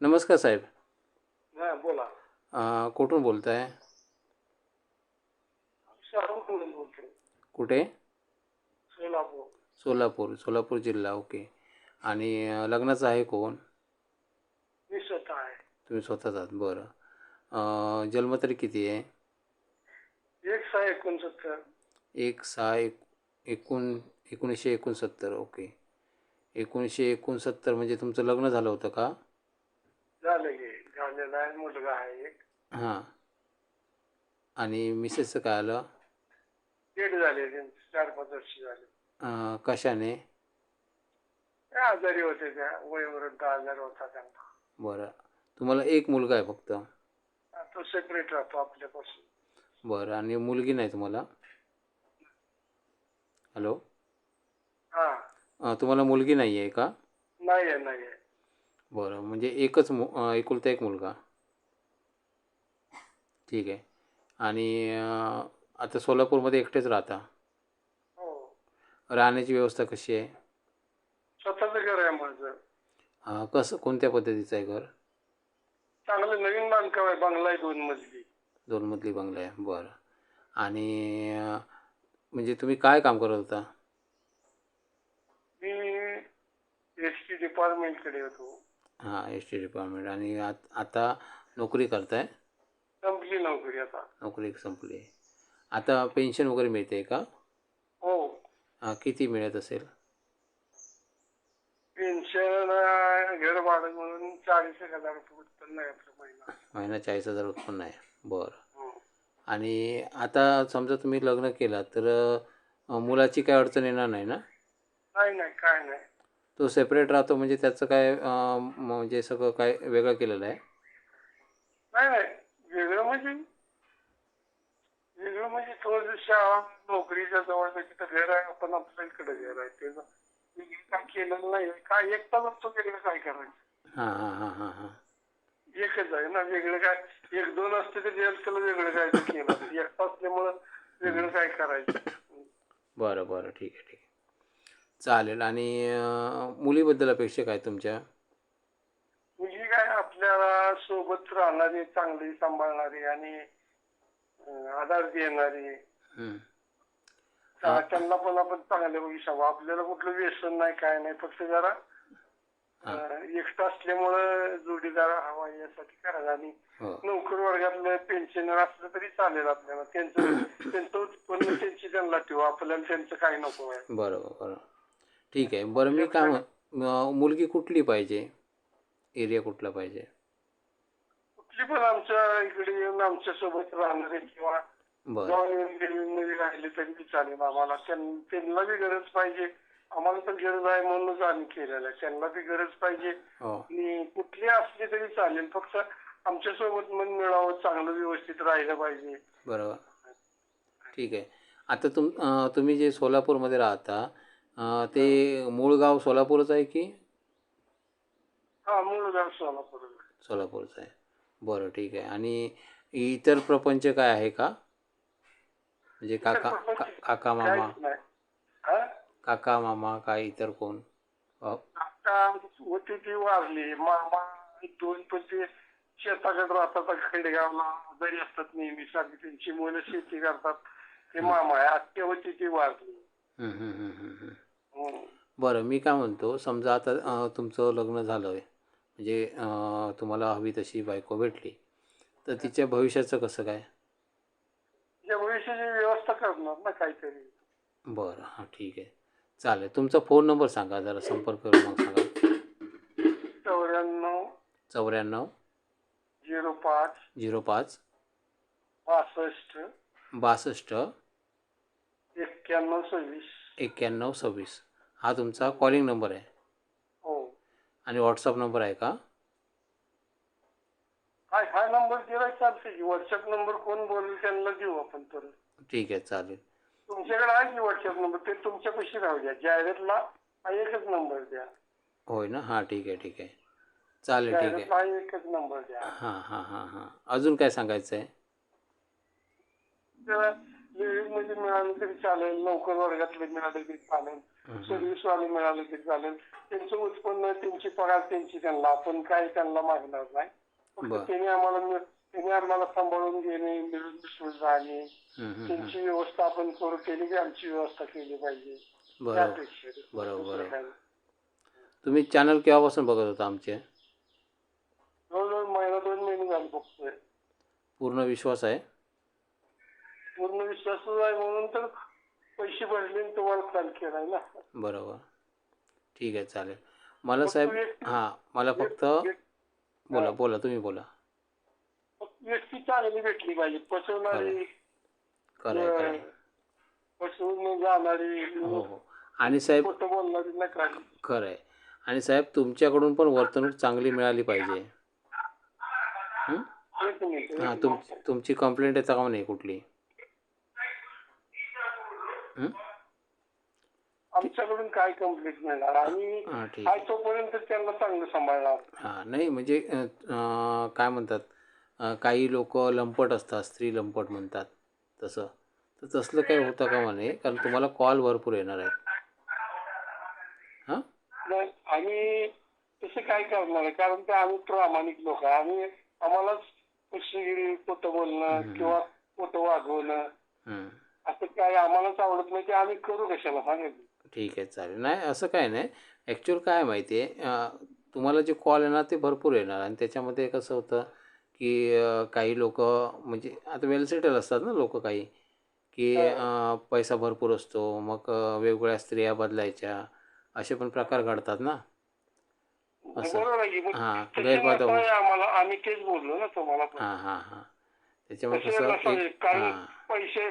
नमस्कार साहेब. हा बोला. कुठून बोलताय? शहरातून बोलतो. कुठे? सोलापूर. सोलापूर जिल्हा. ओके. आणि लग्नाचं आहे कोण? मी स्वतः आहे. तुम्ही स्वतःच आहात. बरं. जन्मतारीख किती आहे? 1/6/69. 1969. ओके. 1969 म्हणजे तुमचं लग्न झालं होतं का? झालं की झालेला आहे, मुलगा आहे एक. हां. आणि मिसेसचं काय आलं? डेट झाले त्यांचे 4-5 वर्ष झाले. कशाने? काय आजारी होते, त्या वयोवृद्ध आजार होता त्यांना. बरं. तुम्हाला एक मुलगा आहे फक्त? तो सेपरेट राहतो आपल्यापासून. बरं. आणि मुलगी नाही तुम्हाला? हॅलो. हा. तुम्हाला मुलगी नाही आहे का? नाही आहे, नाही आहे. बरं. म्हणजे एकुलता एक मुलगा. ठीक आहे. आणि आता सोलापूरमध्ये एकटेच राहता? हो. राहण्याची व्यवस्था कशी आहे? स्वतःचं घर आहे माझं. कसं, कोणत्या पद्धतीचं आहे घर? चांगलं नवीन बांधकाम आहे, बंगला आहे 2 मजली. 2 मजली बंगला आहे. बरं. आणि म्हणजे तुम्ही काय काम करत होता? मी एस टी डिपार्टमेंटकडे होतो. हां, एस टी डिपार्टमेंट. आणि आता नोकरी करताय? संपली नोकरी आता. नोकरी संपली आहे. आता पेन्शन वगैरे मिळते का? हो. किती मिळत असेल? पेन्शन घर भाडं म्हणून 40,000 रुपये उत्पन्न आहे आपलं महिना. महिना 40,000 उत्पन्न आहे. बरं. हो. आणि आता समजा तुम्ही लग्न केलं तर मुलाची काय अडचण येणार नाही ना? नाही नाही, काय नाही. तो सेपरेट राहतो म्हणजे त्याचं काय म्हणजे सगळं काय वेगळं केलेलं आहे? नाही नाही, वेगळं म्हणजे थोडं शाळा नोकरीच्या जवळ तिथं घर आहे, आपण आपल्या इकडे घर आहे त्याचं वेगळं काय केलेलं नाही. काय एकटाच असतो, वेगळं काय करायचं. हां हां हां हां हां. एकच आहे ना, वेगळं काय. 1-2 असते तर त्याला वेगळं काय तर केलं असतं. एकटा असल्यामुळं वेगळं काय करायचं. बरं बरं. ठीक आहे, ठीक आहे. चालेल. आणि मुलीबद्दल अपेक्षा काय तुमच्या? मुलगी काय आपल्याला सोबत राहणारी, चांगली सांभाळणारी आणि आधार देणारी. हं. त्यांना पण आपण चांगल्या विषयावर, आपल्याला कुठलं व्यसन नाही, काय नाही. फक्त जरा हां. एकटा असल्यामुळं जोडीदार हवा यासाठी करायचं. आणि हो. नोकर वर्गातलं पेन्शनर असलं तरी चालेल आपल्याला. त्यांचं त्यांचं उत्पन्न त्यांची त्यांना ठेवू, आपल्याला त्यांचं काही नको आहे. बरोबर, बरोबर. ठीक आहे. बरं, मी काय आपल्याला मुलगी कुठली पाहिजे? एरिया कुठला पाहिजे? कुठली पण आमच्या इकडे येऊन आमच्या सोबत राहणारे किंवा बरं. जाऊन येऊन मध्ये राहिले तरी बी चालेल आम्हाला. त्यांना बी गरज पाहिजे, आम्हाला पण गरज आहे म्हणूनच आम्ही केलेलं आहे. त्यांना बी गरज पाहिजे हो. आणि कुठली असली तरी चालेल, फक्त आमच्या सोबत मन मिळावं, चांगलं व्यवस्थित राहिलं पाहिजे. बरोबर. ठीक आहे. आता तुम्ही जे सोलापूरमध्ये राहता ते हं. मूळ गाव सोलापूरच आहे की? हा, मूळ गाव सोलापूर. सोलापूरचं आहे. बरं, ठीक आहे. आणि इतर प्रपंच काय आहे का? म्हणजे इतर प्रपंच काका मामा? काहीच नाही. हा. काका मामा काय इतर कोण? आता होती ती वारली. मामा 2 पण ते शेताकडे राहतात खंडेगावला, आजारी असतात नेहमी. सारखी त्यांची मुलं शेती करतात. ते मामा आहे. आत्या होती ती वारली. हं हं हं हं हं. हं. बरं, मी काय म्हणतो, समजा आता तुमचं लग्न झालं आहे, म्हणजे तुम्हाला हवी तशी बायको भेटली, तर तिच्या भविष्याचं कसं काय? या भविष्याची व्यवस्था करणार ना काहीतरी. बरं. हां, ठीक आहे. चालेल. तुमचा फोन नंबर सांगा जरा, संपर्क क्रमांक सांगा. 94 94 05 05 62 62 91 26. 91 26. हा तुमचा कॉलिंग नंबर आहे? हो. आणि व्हॉट्सअप नंबर आहे का? हा नंबर दिला चालते की. व्हॉट्सअप नंबर कोण बोलेल त्यांना देऊ आपण परत. ठीक आहे, चालेल. तुमच्याकडे आहे की व्हॉट्सअप नंबर, ते तुमच्यापाशी राहू द्या. जाहिरातला हा एकच नंबर द्या. होय ना? हां, ठीक आहे, ठीक आहे. चालेल, ठीक आहे. जाहिरातला हा एकच नंबर द्या. हां हां हां हां. अजून काय सांगायचं आहे? त्याला लेडीज मध्ये मिळालं तरी चालेल, नोकर वर्गातले मिळाले तरी चालेल. सर्व्हिसवाले मिळाले तरी चालेल. त्यांचं उत्पन्न, त्यांची पगार त्यांची त्यांना, आपण काही त्यांना मागणार नाही. फक्त बरं. त्यांनी आम्हाला सांभाळून घेणे, मिळून मिसळून राहणे, त्यांची व्यवस्था आपण करू, त्यांनी बी आमची व्यवस्था केली पाहिजे. या बरोबर अपेक्षा आहे. बरोबर दुसरं बरोबर. काही नाही. तुम्ही चॅनल केव्हापासून बघत होता आमचे? जवळजवळ महिना 2 महिने झाले बघतोय. पूर्ण विश्वास आहे? पूर्ण विश्वास आहे म्हणून तर पैसे भरले आणि तुम्हाला कॉल केलाय ना. बरोबर. ठीक आहे, चालेल. मला फक्त साहेब व्यक्ती हां, मला फक्त बोला बोला, तुम्ही बोला. व्यक्ती चांगली भेटली पाहिजे. फसवणारी, खरं आहे, खरं आहे. फसवून जाणारी, हो हो. आणि साहेब खोटं बोलणारी नका. खरं आहे. आणि साहेब तुमच्याकडून पण वर्तणूक चांगली मिळाली पाहिजे. हं? एक मिनिट, हां, एक मिनिट. तुमची कंप्लेंट येता का नाही कुठली? हं? आमच्याकडून काय कंप्लीट मिळणार? आम्ही हां, ठीक आहे आहे. तोपर्यंत त्यांना चांगलं सांभाळणार. हां, नाही म्हणजे काय म्हणतात, काही लोक लंपट असतात, स्त्री लंपट म्हणतात तसं. तर तसलं काही होतं का म्हणे? कारण तुम्हाला कॉल भरपूर येणार आहेत. हां? नाही, आम्ही तसं काय करणार आहे? कारण ते आम्ही प्रामाणिक लोक आहे. आम्हालाच फसवेगिरी, खोटं बोलणं किंवा खोटं वागवणं हं. असं काय आम्हालाच आवडत नाही. ते आम्ही करू कशाला सांगा की? ठीक आहे, चालेल. नाही असं काय नाही. ॲक्च्युअल काय आहे माहिती आहे, तुम्हाला जे कॉल येणार ते भरपूर येणार आणि त्याच्यामध्ये कसं होतं, की काही लोकं म्हणजे आता वेल सेटल असतात ना लोकं काही, की पैसा भरपूर असतो, मग वेगवेगळ्या स्त्रिया बदलायच्या, असे पण प्रकार घडतात ना. असं बरोबर आहे की. मग हां, तसे गैरफायदा नको होऊ आहे आम्हाला. आम्ही तेच बोललो ना तुम्हाला पण. हां, हां, हां. त्याच्यामुळे तसे कसं नसावे. एक कारण हां,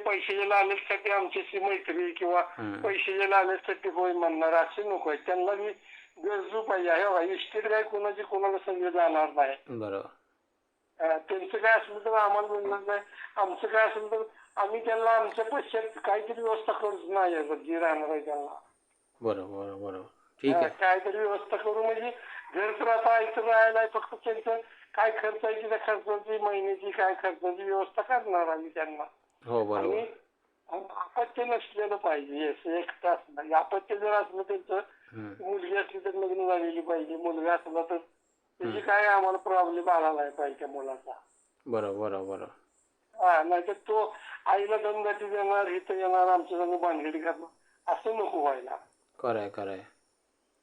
पैशाच्या लालचसाठी आमच्याशी मैत्री किंवा हं, पैशाच्या लालचसाठी होय म्हणणार असे नको आहे. त्यांना बी गरजू पाहिजे. हे बघा, इस्टेट काय कोणाची कोणाला संधी जाणार नाही. बरोबर. त्यांचं काय असलं तर आम्हाला बोलणार नाही. आमचं काय असेल तर आम्ही त्यांना आमच्या पैशात काहीतरी व्यवस्था करूच नाही जी राहणार आहे त्यांना. बरोबर, बरोबर. ठीक आहे. काहीतरी व्यवस्था करू म्हणजे घर तर आता इथं राहायला आहे. फक्त त्यांचं काय खर्च आहे त्या खर्चाची, महिन्याची काय खर्चाची व्यवस्था करणार आम्ही त्यांना. हो, बरोबर. आणि अपत्य नसलेलं पाहिजे. असं एकटं असलं. अपत्य जर असलं त्यांचं, हं, मुलगी असली तर लग्न झालेली पाहिजे. मुलगा असला तर त्याची काय आम्हाला प्रॉब्लेम आला नाही पाहिजे त्या मुलाचा. बरोबर, बरोबर, बरोबर. नाहीतर तो आईला दमदाटी देणार, इथं येणार, आमच्या संग भानगडी करणार, असं नको व्हायला. खरं आहे, खरं आहे.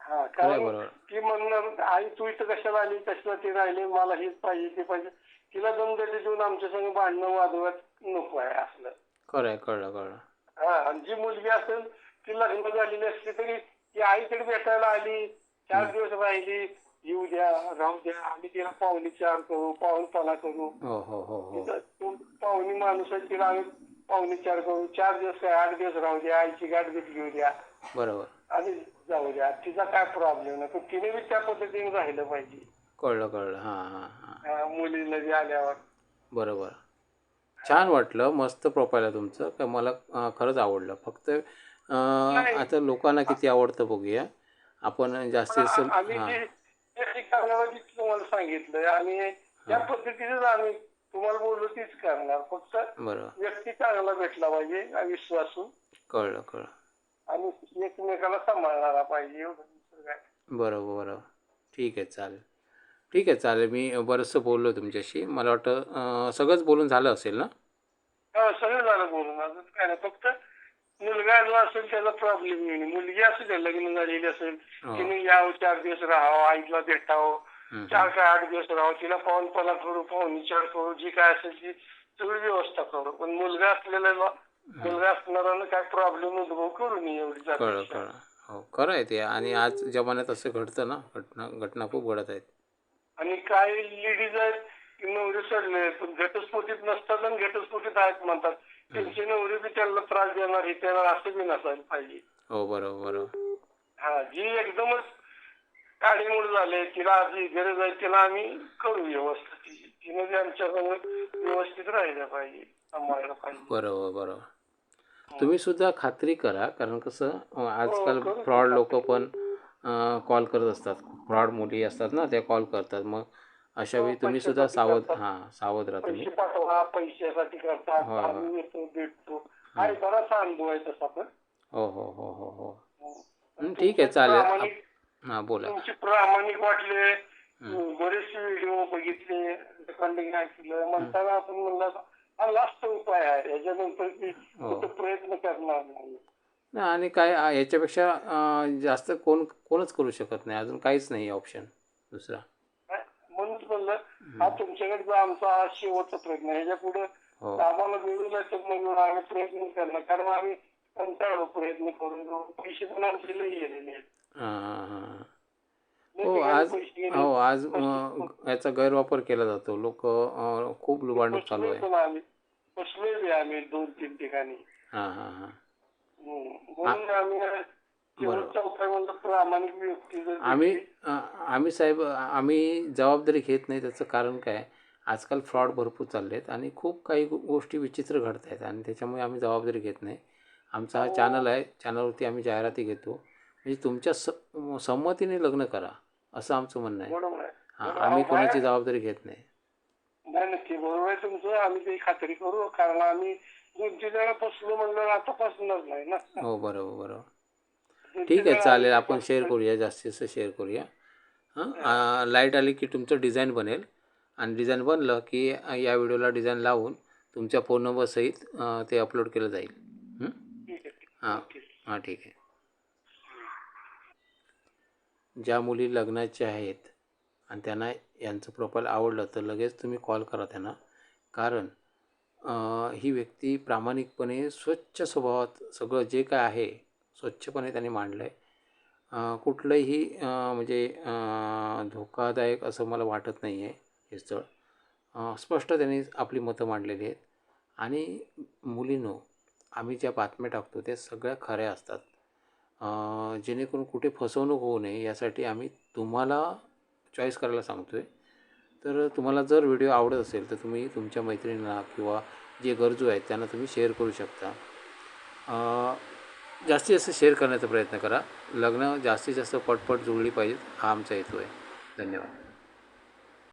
खरं खरं आहे, कारण बरोबर. ती म्हणणार आई तू इथं कशाला आली, कशाला ती राहिली, मला हेच पाहिजे ते पाहिजे. तिला दमदाटी देऊन आमच्या संग भांडणं वादवाद नको आहे असलं. खरं आहे, कळलं, कळलं. आणि जी मुलगी असेल ती लग्न झालेली असली तरी ती आईकडे भेटायला आली, 4 दिवस राहिली, येऊ द्या, राहू द्या, आम्ही तिला पाहुणीचार करू, पाहुणपणा करू. हो, हो, हो, हो. तू पाहुणी माणूस आहे, तिला आम्ही पाहुणीचार करू. 4 दिवस काय 8 दिवस राहू द्या, आईची गाठभेट घेऊ द्या बरोबर. आणि जाऊ द्या. तिचा काय प्रॉब्लेम नाही. पण तिने बी त्या पद्धतीने राहिलं पाहिजे कळलं, कळलं. हां, हां, हां. मुलीला बी आल्यावर. बरोबर. छान वाटलं. मस्त प्रोफाईल आहे तुमचं. तर मला खरंच आवडलं. फक्त आता लोकांना किती आवडतं बघूया. आपण जास्तीत जास्त आम्ही हां, जे करणार तुम्हाला सांगितलंय आणि त्या पद्धतीनेच आम्ही तुम्हाला बोललो तीच करणार. फक्त बरोबर. व्यक्ती चांगला भेटला पाहिजे, विश्वासू, कळलं, कळलं. आणि एकमेकाला सांभाळणारा पाहिजे. एवढं दुसरं काय. बरोबर, बरोबर. ठीक आहे, चालेल. ठीक आहे, चालेल. मी बरंचसं बोललो तुमच्याशी. मला वाटतं सगळंच बोलून झालं असेल ना? सगळं झालं बोलून. अजून काय नाही. फक्त मुलगा जो असेल त्याचा प्रॉब्लेम नाही. मुलगी असू द्या, लग्न झालेली असेल, हो. तिने यावं, 4 दिवस राहावं, आईला भेटावं, हं, 4 काय 8 दिवस राहावं, तिला पाहुणपणा करू, पाहुणीचार करू, जी काय असेल ती सगळी व्यवस्था करू. पण मुलगा असणाऱ्याला काय प्रॉब्लेम उद्भव करू नये एवढीच कळलं, अपेक्षा. कळलं. हो, खरं आहे ते. आणि आज जमान्यात असं घडतं ना, घटना खूप घडत आहेत. आणि काही लेडीज आहेत की नवरे सोडले पण घटस्फोटीत नसतात आणि घटस्फोटीत आहेत म्हणतात. त्यांचे नवरे बी त्यांना त्रास देणार, हे देणार असं बी नसायला पाहिजे. हो, बरोबर, बरोबर. जी एकदमच काडीमोड झाले, तिला जी गरज आहे तिला आम्ही करू व्यवस्थित. तिने बी आमच्याकडून व्यवस्थित राहिलं पाहिजे, सांभाळलं पाहिजे. बरोबर, बरोबर. तुम्ही सुद्धा खात्री करा. कारण कसं आजकाल करू फ्रॉड की लोकं पण कॉल करत असतात. फ्रॉड मुली असतात ना, त्या कॉल करतात. मग अशा वेळी तुम्ही सुद्धा पैशासाठी करतात. सावध राहा तुम्ही. पैसे पाठवा, पैशासाठी करतात, हो, हो. आम्ही येतो भेटतो. आहे बराचसा अनुभव आहे तसा पण. हो, हो, हो, हो, हो. ठीक आहे, तुमचे चालेल. प्रामाणिक हां, बोला. तुमचे प्रामाणिक वाटले. हं. बरेचसे व्हिडिओ बघितले, रेकॉर्डिंग ऐकलं हं. म्हणताना आपण म्हणलं हा लास्ट उपाय आहे, याच्यानंतर मी हो. कुठं प्रयत्न करणार नाही. नाही आणि काय याच्यापेक्षा जास्त कोणच करू शकत नाही. अजून काहीच नाही ऑप्शन दुसरा. म्हणून म्हणलं हा तुमच्याकडे आमचा हा शेवटचा प्रयत्न आहे. ह्याच्या पुढे हो. आम्हाला मिळू नाही तर म्हणून आम्ही प्रयत्न करणार, कारण आम्ही कंटाळलो प्रयत्न करून. पैसे पण आमचे लई गेलेले आहेत. हां, हां, हां. लई हो, ठिकाणी आज पैसे गेले. हो, आज याचा गैरवापर केला जातो. लोकं खूप लुबाडणूक चालू फसलोय आहे. पण आम्ही, फसलोय बी आम्ही 2-3 ठिकाणी. हां, हां, हां. म्हणून आम्ही बरोबर. शेवटचा उपाय म्हणलं प्रामाणिक व्यक्ती जर आम्ही भेटली. आम्ही साहेब आम्ही जबाबदारी घेत नाही. त्याचं कारण काय, आजकाल फ्रॉड भरपूर चालले आहेत आणि खूप काही गोष्टी विचित्र घडत आहेत आणि त्याच्यामुळे आम्ही जबाबदारी घेत नाही. आमचा हा चॅनल आहे. चॅनलवरती आम्ही जाहिराती घेतो. म्हणजे तुमच्या संमतीने लग्न करा, असं आमचं म्हणणं आहे. बरोबर आहे. हां, आम्ही कोणाची जबाबदारी घेत नाही. नाही, नक्की बरोबर आहे तुमचं. आम्ही काही खात्री करू, कारण आम्ही 2-3 वेळा फसलो म्हणल्यावर आता फसणार नाही ना. हो, बरोबर, बरोबर. 2-3 ठीक आहे, वेळा चालेल. आम्ही आपण शेअर फसलोय. करूया, जास्तीत जास्त शेअर करूया. हां, लाईट आली की तुमचं डिझाईन बनेल आणि डिझाईन बनलं की या व्हिडिओला डिझाईन लावून तुमच्या फोन नंबरसहित ते अपलोड केलं जाईल. हं? ठीक आहे, ठीक आहे. हां, नक्कीच. हां, ठीक आहे. ज्या मुली लग्नाच्या आहेत आणि त्यांना यांचं प्रोफाईल आवडलं तर लगेच तुम्ही कॉल करा त्यांना. कारण ही व्यक्ती प्रामाणिकपणे स्वच्छ स्वभावात सगळं जे काय आहे स्वच्छपणे त्यांनी मांडलं आहे. कुठलंही म्हणजे धोकादायक असं मला वाटत नाही आहे हे स्थळ. स्पष्ट त्यांनी आपली मतं मांडलेली आहेत आणि मुलींनो, आम्ही ज्या बातम्या टाकतो त्या सगळ्या खऱ्या असतात. जेणेकरून कुठे फसवणूक होऊ नये यासाठी आम्ही तुम्हाला चॉईस करायला सांगतो आहे. तर तुम्हाला जर व्हिडिओ आवडत असेल तर तुम्ही तुमच्या मैत्रिणींना किंवा जे गरजू आहेत त्यांना तुम्ही शेअर करू शकता. जास्तीत जास्त शेअर करण्याचा प्रयत्न करा. लग्न जास्तीत जास्त पटपट जुळली पाहिजेत, हा आमचा हेतू आहे. धन्यवाद.